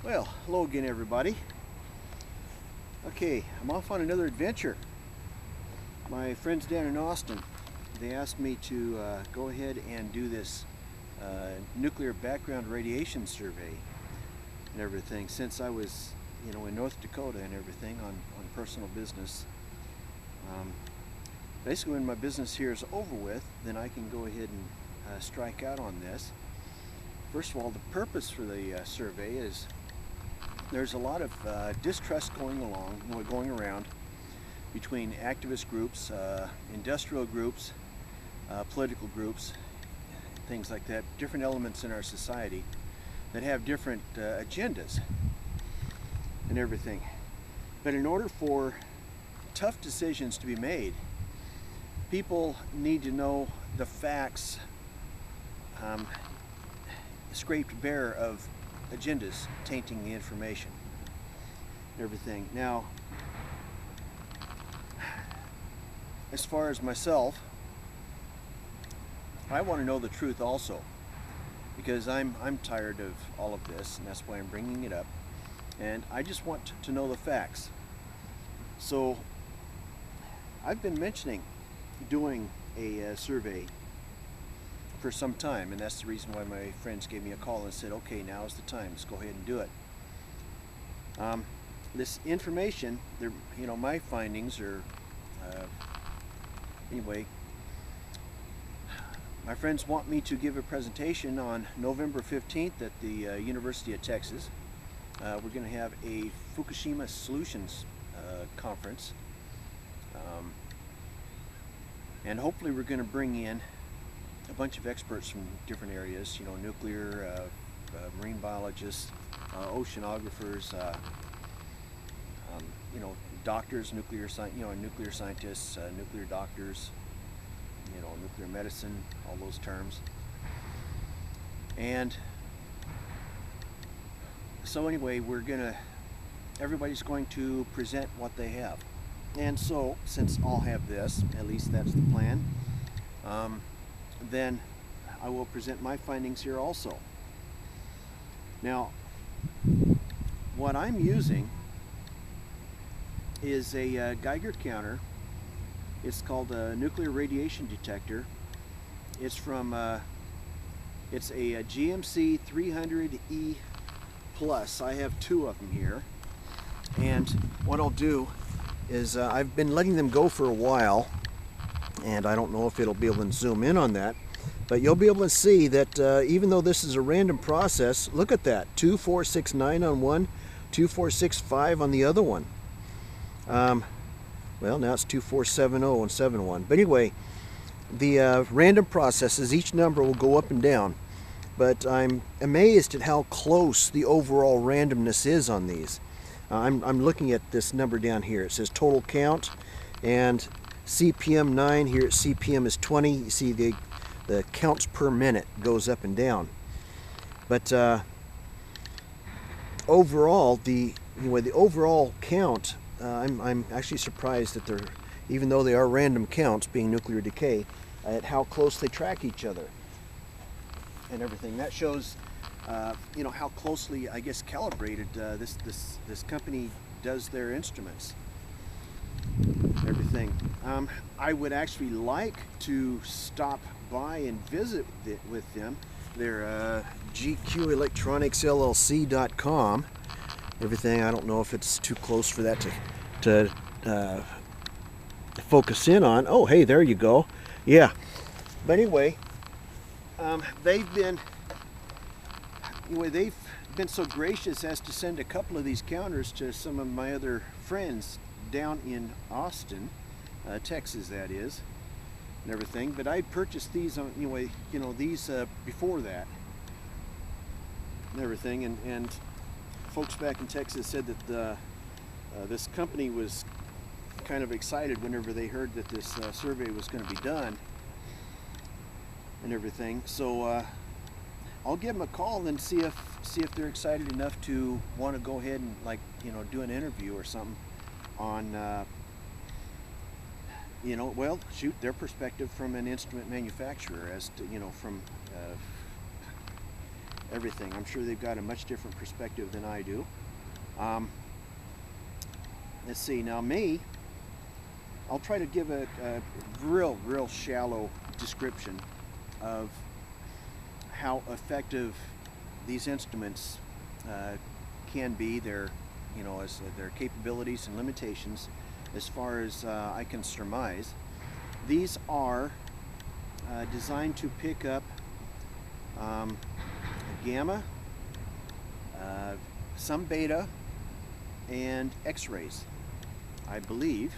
Well, hello again everybody. Okay, I'm off on another adventure. My friends down in Austin, they asked me to go ahead and do this nuclear background radiation survey and everything, since I was in North Dakota and everything on personal business. Basically when my business here is over with, then I can go ahead and strike out on this. First of all, the purpose for the survey is there's a lot of distrust going around between activist groups, industrial groups, political groups, things like that, different elements in our society that have different agendas and everything. But in order for tough decisions to be made, people need to know the facts scraped bare of agendas tainting the information and everything. Now, as far as myself, I want to know the truth also, because I'm tired of all of this, and that's why I'm bringing it up, and I just want to know the facts. So I've been mentioning doing a survey for some time, and that's the reason why my friends gave me a call and said, okay, now is the time, let's go ahead and do it. This information, my findings are, anyway, my friends want me to give a presentation on November 15th at the University of Texas. We're going to have a Fukushima Solutions conference, and hopefully we're going to bring in a bunch of experts from different areas, nuclear, marine biologists, oceanographers, doctors, nuclear scientists, nuclear doctors, nuclear medicine, all those terms. And so anyway, everybody's going to present what they have. And so, since I'll have this, at least that's the plan, then I will present my findings here also. Now, what I'm using is a Geiger counter. It's called a nuclear radiation detector. It's from it's a GMC 300E Plus. I have two of them here, and what I'll do is I've been letting them go for a while, and I don't know if it'll be able to zoom in on that, but you'll be able to see that even though this is a random process, look at that, 2469 on one, 2465 on the other one. Well, now it's 2470 and 71. But anyway, the random processes, each number will go up and down, but I'm amazed at how close the overall randomness is on these. I'm looking at this number down here. It says total count, and CPM 9, here at CPM is 20. You see the counts per minute goes up and down. But overall, the overall count, I'm actually surprised that even though they are random counts, being nuclear decay, at how close they track each other and everything. That shows how closely, I guess, calibrated this company does their instruments. Everything. I would actually like to stop by and visit with them. They're gqelectronicsllc.com. Everything. I don't know if it's too close for that to focus in on. Oh, hey, there you go. Yeah. But anyway, they've been so gracious as to send a couple of these counters to some of my other friends down in Austin, Texas, that is, and everything. But I purchased these on these before that and everything, and folks back in Texas said that this company was kind of excited whenever they heard that this survey was going to be done and everything. So I'll give them a call and see if they're excited enough to want to go ahead and do an interview or something on well, shoot, their perspective from an instrument manufacturer as to from everything. I'm sure they've got a much different perspective than I do. Let's see, now I'll try to give a real shallow description of how effective these instruments can be, their capabilities and limitations. As far as I can surmise, these are designed to pick up gamma, some beta, and X-rays, I believe.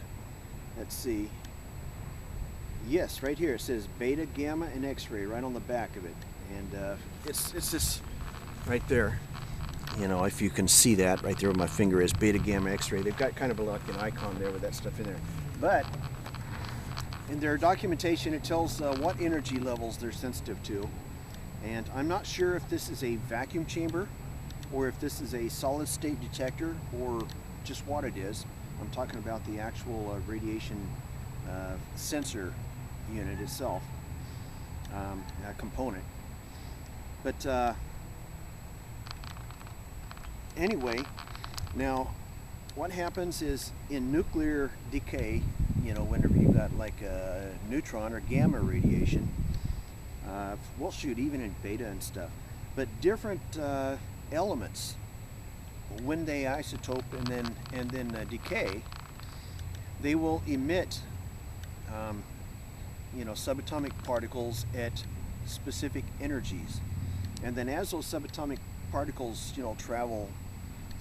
Let's see. Yes, right here it says beta, gamma, and X-ray right on the back of it, and it's this right there. You know, if you can see that right there where my finger is, beta, gamma, X-ray. They've got kind of like an icon there with that stuff in there. But in their documentation, it tells what energy levels they're sensitive to. And I'm not sure if this is a vacuum chamber or if this is a solid state detector or just what it is. I'm talking about the actual radiation sensor unit itself, component. But anyway, now what happens is in nuclear decay, you know, whenever you got like a neutron or gamma radiation, well, shoot, even in beta and stuff, but different elements, when they isotope and then decay, they will emit you know, subatomic particles at specific energies, and then as those subatomic particles, you know, travel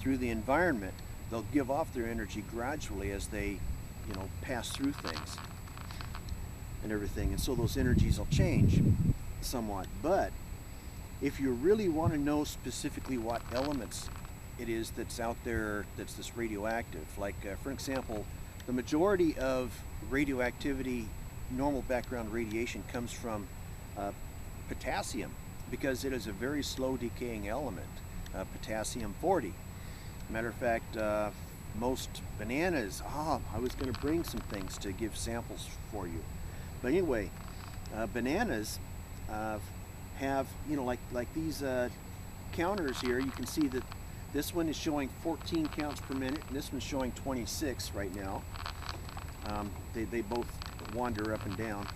through the environment, they'll give off their energy gradually as they, you know, pass through things and everything, and so those energies will change somewhat. But if you really want to know specifically what elements it is that's out there that's this radioactive, like for example, the majority of radioactivity, normal background radiation, comes from potassium, because it is a very slow decaying element, potassium 40. Matter of fact, most bananas, I was going to bring some things to give samples for you. But anyway, bananas have, you know, like these counters here, you can see that this one is showing 14 counts per minute, and this one's showing 26 right now. They both wander up and down.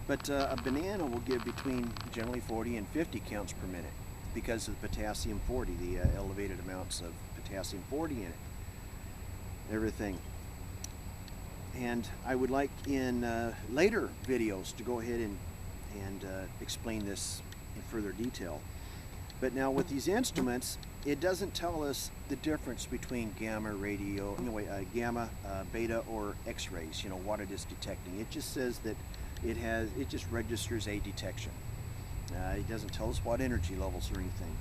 But a banana will give between generally 40 and 50 counts per minute because of the potassium 40, the elevated amounts of potassium 40 in it, everything. And I would like in later videos to go ahead and explain this in further detail. But now with these instruments, it doesn't tell us the difference between gamma, radio, anyway, gamma, beta, or X-rays, you know, what it is detecting. It just says that it just registers a detection. It doesn't tell us what energy levels or anything.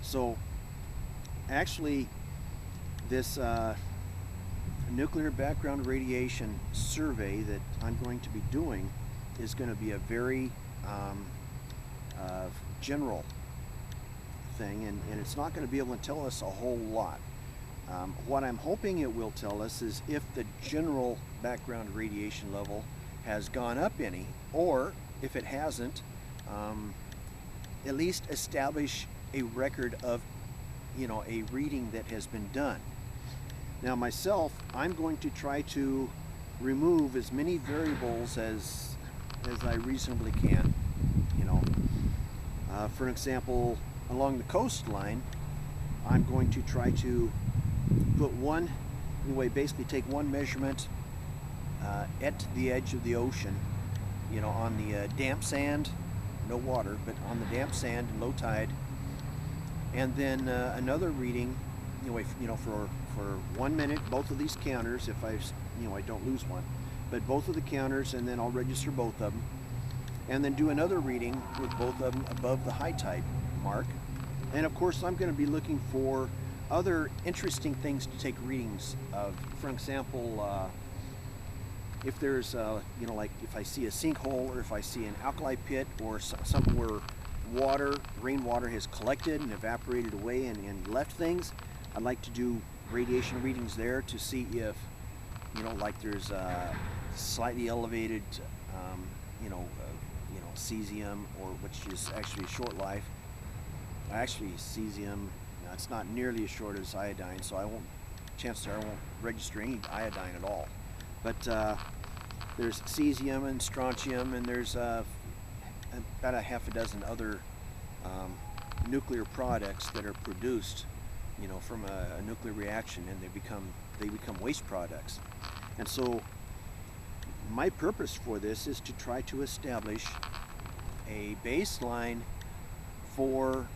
So actually this nuclear background radiation survey that I'm going to be doing is going to be a very general thing, and it's not going to be able to tell us a whole lot. What I'm hoping it will tell us is if the general background radiation level has gone up any, or if it hasn't, at least establish a record of, you know, a reading that has been done. Now myself, I'm going to try to remove as many variables as I reasonably can, you know. For example, along the coastline, I'm going to try to put one, anyway, basically take one measurement at the edge of the ocean, you know, on the damp sand, no water, but on the damp sand and low tide, and then another reading, anyway, you know, for 1 minute, both of these counters, if I don't lose one, but both of the counters, and then I'll register both of them, and then do another reading with both of them above the high tide mark. And of course, I'm going to be looking for other interesting things to take readings of. For example, if there's, you know, like if I see a sinkhole, or if I see an alkali pit, or something where rainwater has collected and evaporated away and left things, I'd like to do radiation readings there to see if, you know, like there's slightly elevated, cesium, or which is actually a short life, actually cesium. It's not nearly as short as iodine, so I won't. Chances are I won't register any iodine at all. But there's cesium and strontium, and there's about a half a dozen other nuclear products that are produced, from a nuclear reaction, and they become waste products. And so my purpose for this is to try to establish a baseline for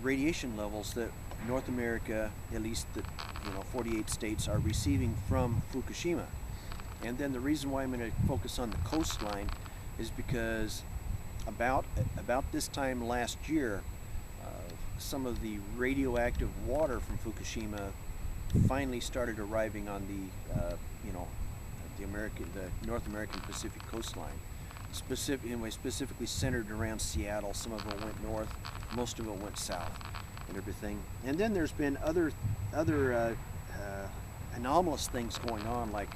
radiation levels that North America, at least the 48 states, are receiving from Fukushima. And then the reason why I'm going to focus on the coastline is because about this time last year, some of the radioactive water from Fukushima finally started arriving on the the North American Pacific coastline. Specifically centered around Seattle. Some of it went north, most of it went south, and everything. And then there's been other anomalous things going on, like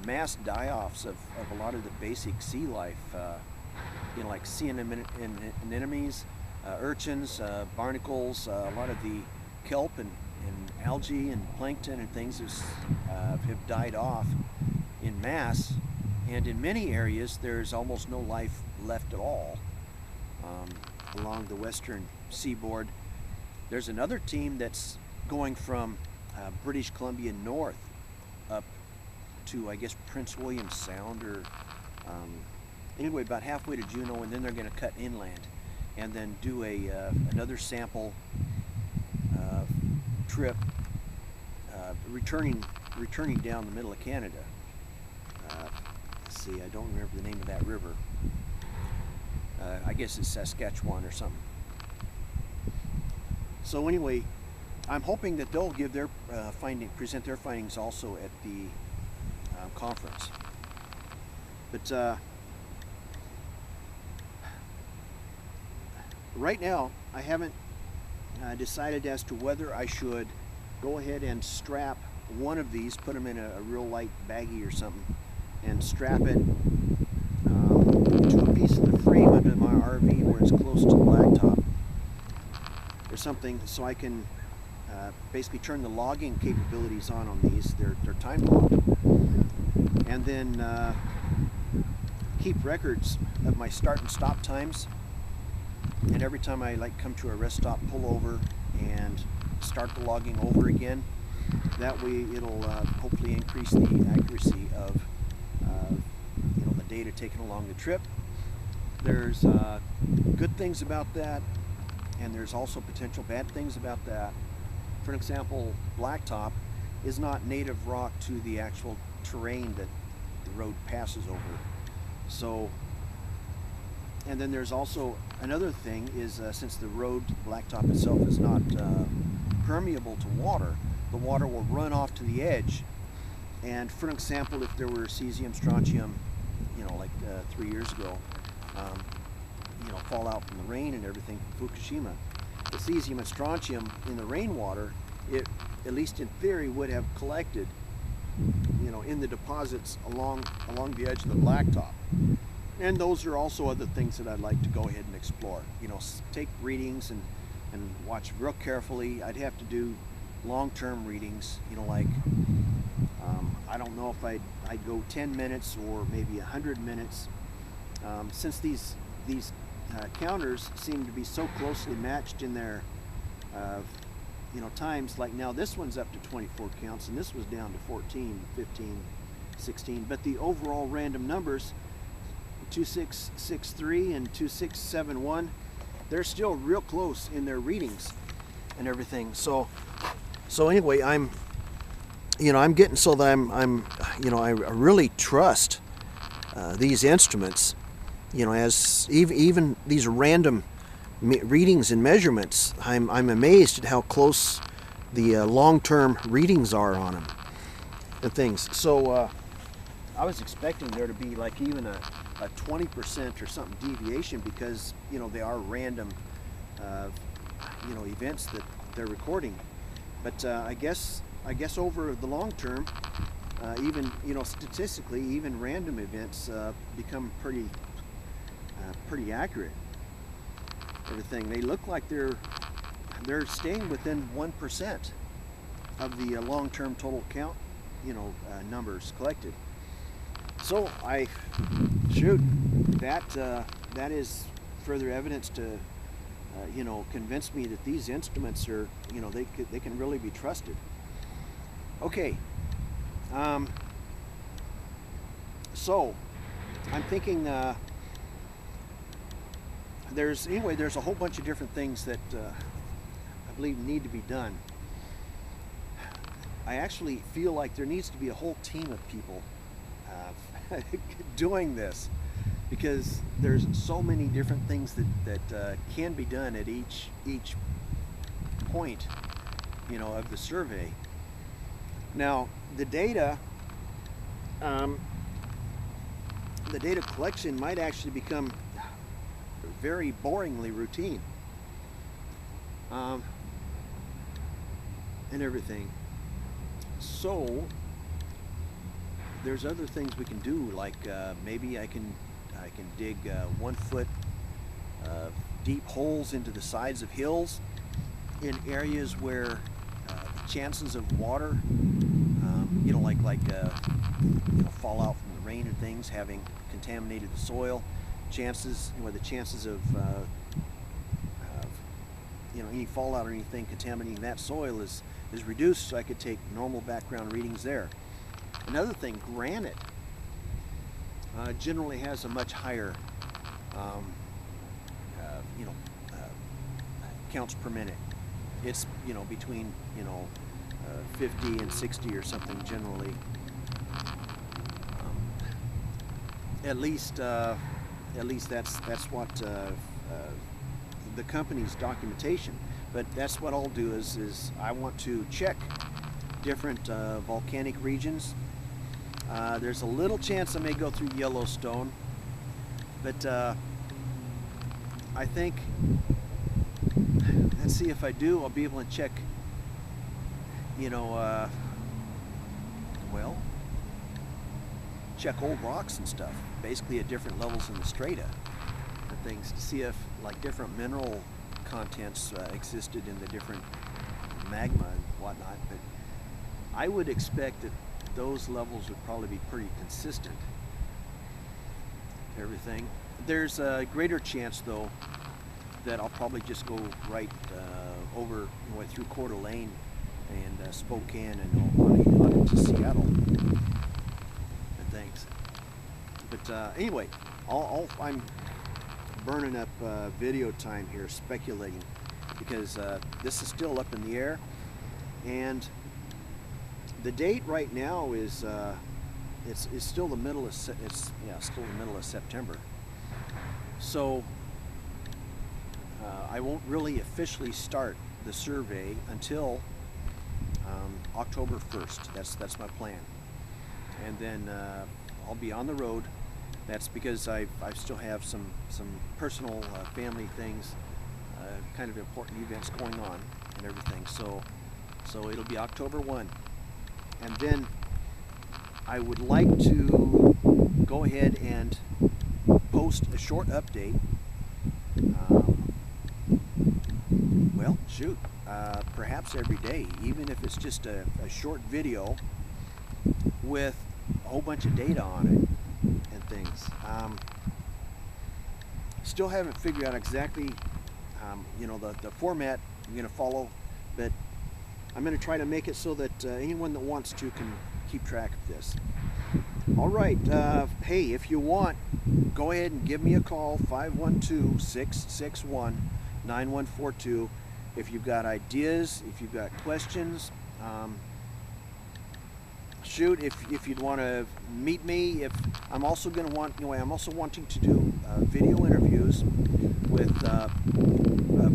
mass die-offs of a lot of the basic sea life, like sea anemones, urchins, barnacles, a lot of the kelp and algae and plankton and things have died off in mass. And in many areas, there's almost no life left at all along the western seaboard. There's another team that's going from British Columbia north up to, I guess, Prince William Sound, or anyway, about halfway to Juneau, and then they're going to cut inland and then do another sample trip, returning down the middle of Canada. Let's see, I don't remember the name of that river. I guess it's Saskatchewan or something. So anyway, I'm hoping that they'll give their present their findings also at the conference. But right now, I haven't decided as to whether I should go ahead and strap one of these, put them in a real light baggie or something, and strap it to a piece of the frame under my RV where it's close to the blacktop or something, so I can basically turn the logging capabilities on these. They're time logged, and then keep records of my start and stop times. And every time I come to a rest stop, pull over and start the logging over again. That way it'll hopefully increase the accuracy of the data taken along the trip. There's good things about that, and there's also potential bad things about that. For example, blacktop is not native rock to the actual terrain that the road passes over. So, and then there's also another thing is since the road blacktop itself is not permeable to water, the water will run off to the edge. And for example, if there were cesium, strontium, 3 years ago, fallout from the rain and everything from Fukushima, the cesium and strontium in the rainwater, it, at least in theory, would have collected, in the deposits along the edge of the blacktop. And those are also other things that I'd like to go ahead and explore. Take readings and watch real carefully. I'd have to do long-term readings, I don't know if I'd go 10 minutes or maybe 100 minutes. Since these counters seem to be so closely matched in their times, like now this one's up to 24 counts and this was down to 14, 15, 16, but the overall random numbers, 2663 and 2671, they're still real close in their readings and everything. So anyway, I'm getting so that I really trust these instruments, as even these random readings and measurements. I'm amazed at how close the long-term readings are on them and things. So I was expecting there to be even a 20% or something deviation, because they are random events that they're recording. But I guess over the long term, even statistically, even random events become pretty accurate. Everything, they look like they're they're staying within 1% of the long-term total count, numbers collected. So that is further evidence to convince me that these instruments are, they can really be trusted. Okay, so I'm thinking there's a whole bunch of different things that I believe need to be done. I actually feel like there needs to be a whole team of people doing this, because there's so many different things that can be done at each point, of the survey. Now, the data collection might actually become very boringly routine, and everything. So there's other things we can do, like maybe I can dig 1 foot deep holes into the sides of hills in areas where the chances of water, fallout from the rain and things having contaminated the soil, the chances of any fallout or anything contaminating that soil is reduced, so I could take normal background readings there. Another thing, granite generally has a much higher counts per minute. It's between 50 and 60 or something generally. At least that's what the company's documentation. But that's what I'll do is I want to check different volcanic regions. There's a little chance I may go through Yellowstone, but I think, let's see, if I do, I'll be able to check, check old rocks and stuff, basically at different levels in the strata and things, to see if different mineral contents existed in the different magma and whatnot. But I would expect that those levels would probably be pretty consistent. Everything. There's a greater chance, though, that I'll probably just go right over through Coeur d'Alene and Spokane and on into Seattle and things. But anyway, I'm burning up video time here speculating, because this is still up in the air, and the date right now is it's still the middle of still the middle of September. So I won't really officially start the survey until October 1st. That's my plan, and then I'll be on the road. That's because I still have some personal family things, kind of important events going on and everything. So it'll be October 1, and then I would like to go ahead and post a short update. Perhaps every day, even if it's just a short video with a whole bunch of data on it and things. Still haven't figured out exactly, the format I'm going to follow, but I'm going to try to make it so that anyone that wants to can keep track of this. All right, hey, if you want, go ahead and give me a call, 512-661-9142. If you've got ideas, if you've got questions, shoot. If you'd want to meet me, I'm also wanting to do video interviews with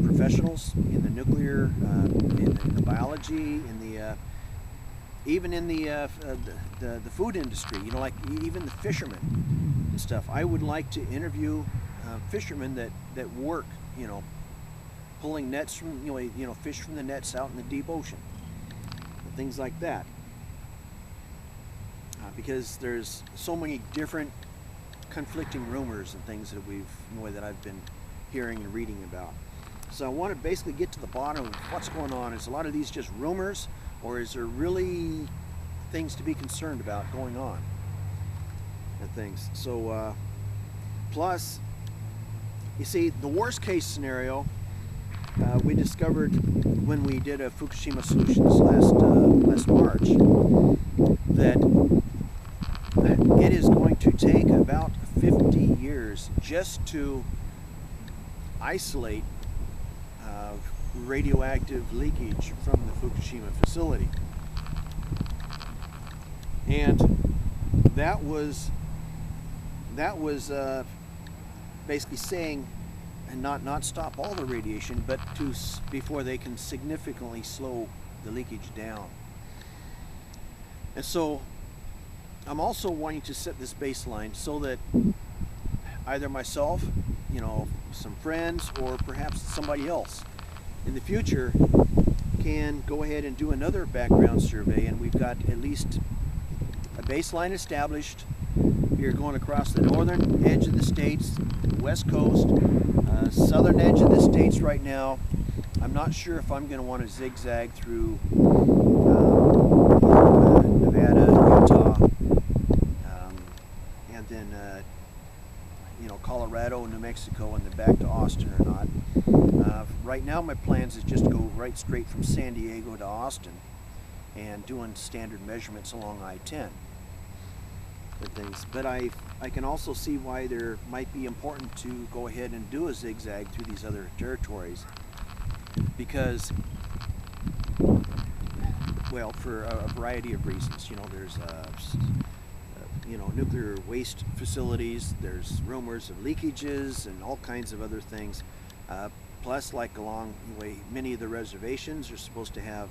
professionals in the nuclear, in the biology, in the even in the food industry. Like even the fishermen and stuff. I would like to interview fishermen that work, pulling nets from, fish from the nets out in the deep ocean, and things like that. Because there's so many different conflicting rumors and things that that I've been hearing and reading about. So I want to basically get to the bottom of what's going on. Is a lot of these just rumors, or is there really things to be concerned about going on and things? So plus, you see, the worst case scenario we discovered when we did a Fukushima Solutions last March, that it is going to take about 50 years just to isolate radioactive leakage from the Fukushima facility. And that was basically saying, and not stop all the radiation, but before they can significantly slow the leakage down. And so I'm also wanting to set this baseline so that either myself, some friends, or perhaps somebody else in the future can go ahead and do another background survey, and we've got at least a baseline established. You're going across the northern edge of the states, west coast, southern edge of the states right now. I'm not sure if I'm going to want to zigzag through Nevada, Utah, and then Colorado, New Mexico, and then back to Austin or not. Right now my plans is just to go right straight from San Diego to Austin and doing standard measurements along I-10 and things. But I can also see why there might be important to go ahead and do a zigzag through these other territories, because, well, for a variety of reasons. There's nuclear waste facilities, there's rumors of leakages and all kinds of other things. Plus, like along the way, many of the reservations are supposed to have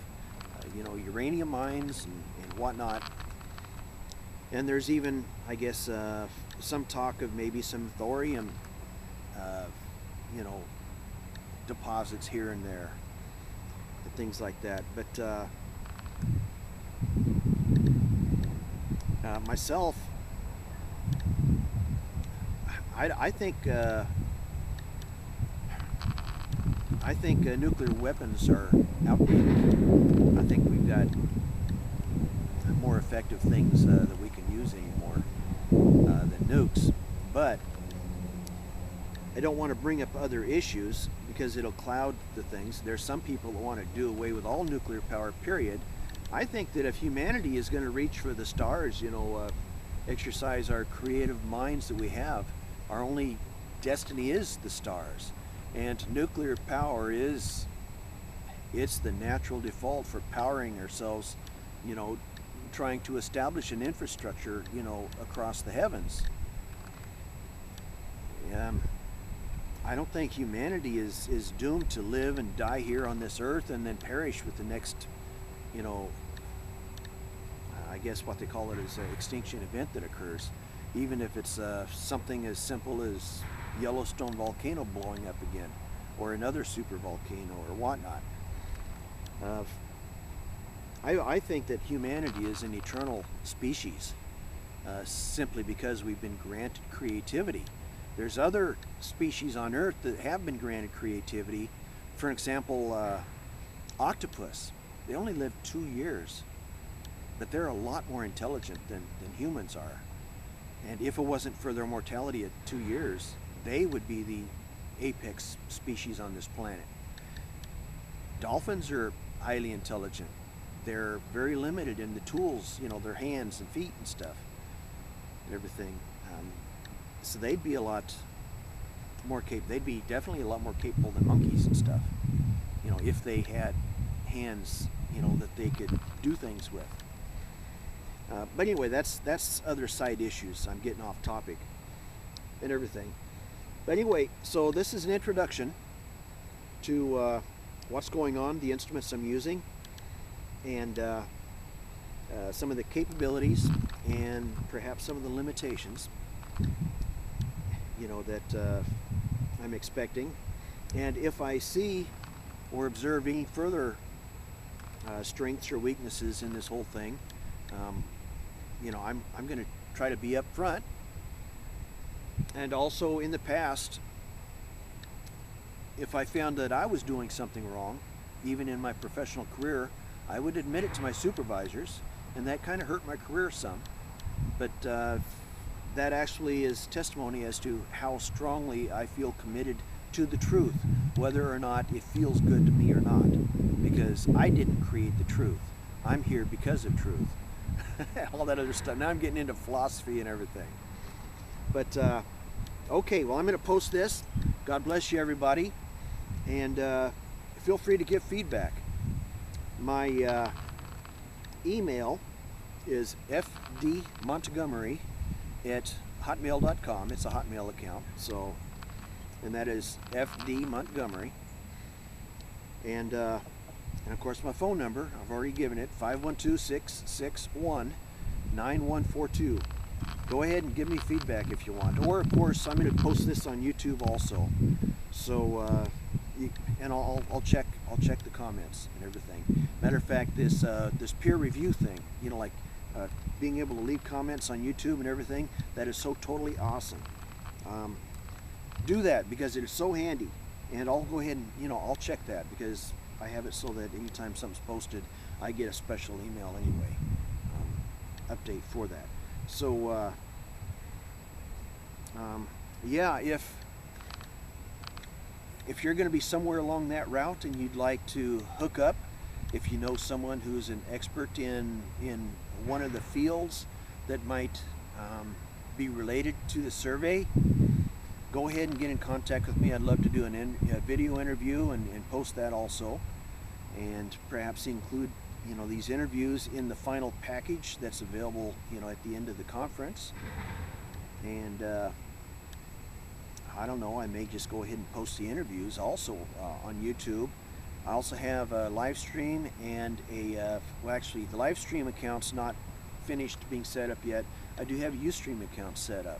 uranium mines and whatnot. And there's even, I guess, some talk of maybe some thorium, deposits here and there, and things like that. But myself, I think nuclear weapons are outdated. I think we've got more effective things that we can use anymore than nukes. But I don't want to bring up other issues because it'll cloud the things. There's some people that want to do away with all nuclear power, period. I think that if humanity is going to reach for the stars, exercise our creative minds that we have, our only destiny is the stars. And nuclear power it's the natural default for powering ourselves, trying to establish an infrastructure, across the heavens. I don't think humanity is doomed to live and die here on this earth and then perish with the next, I guess what they call it is an extinction event that occurs, even if it's something as simple as Yellowstone volcano blowing up again, or another super volcano or whatnot. I think that humanity is an eternal species, simply because we've been granted creativity. There's other species on Earth that have been granted creativity. For example, octopus. They only live 2 years, but they're a lot more intelligent than humans are. And if it wasn't for their mortality at 2 years, they would be the apex species on this planet. Dolphins are highly intelligent. They're very limited in the tools, their hands and feet and stuff and everything. So they'd be a lot more capable. They'd be definitely a lot more capable than monkeys and stuff, if they had hands, that they could do things with. But anyway, that's other side issues. I'm getting off topic and everything. But anyway, so this is an introduction to what's going on, the instruments I'm using, and some of the capabilities and perhaps some of the limitations, that I'm expecting. And if I see or observe any further strengths or weaknesses in this whole thing, I'm going to try to be up front. And also in the past, if I found that I was doing something wrong, even in my professional career, I would admit it to my supervisors, and that kind of hurt my career some. But that actually is testimony as to how strongly I feel committed to the truth, whether or not it feels good to me or not, because I didn't create the truth. I'm here because of truth. All that other stuff. Now I'm getting into philosophy and everything. But okay, well, I'm going to post this. God bless you, everybody, and feel free to give feedback. My email is fdmontgomery@hotmail.com. It's a Hotmail account, so, and that is fdmontgomery. And of course my phone number, I've already given it, 512-661-9142. Go ahead and give me feedback if you want. Or of course I'm going to post this on YouTube also. So and I'll check the comments and everything. Matter of fact, this peer review thing, you know, like being able to leave comments on YouTube and everything, that is so totally awesome. Do that because it is so handy, and I'll go ahead and, you know, I'll check that because I have it so that anytime something's posted, I get a special email anyway, update for that. So yeah, if you're going to be somewhere along that route and you'd like to hook up, if you know someone who's an expert in one of the fields that might be related to the survey, go ahead and get in contact with me. I'd love to do a video interview and post that also, and perhaps include, you know, these interviews in the final package that's available, you know, at the end of the conference. And I don't know, I may just go ahead and post the interviews also on YouTube. I also have a live stream and a, well, actually the live stream account's not finished being set up yet. I do have a Ustream account set up.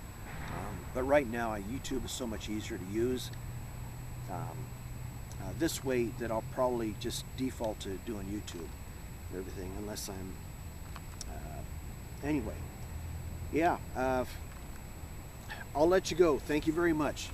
But right now, YouTube is so much easier to use this way that I'll probably just default to doing YouTube and everything, unless I'm, anyway, yeah, I'll let you go. Thank you very much.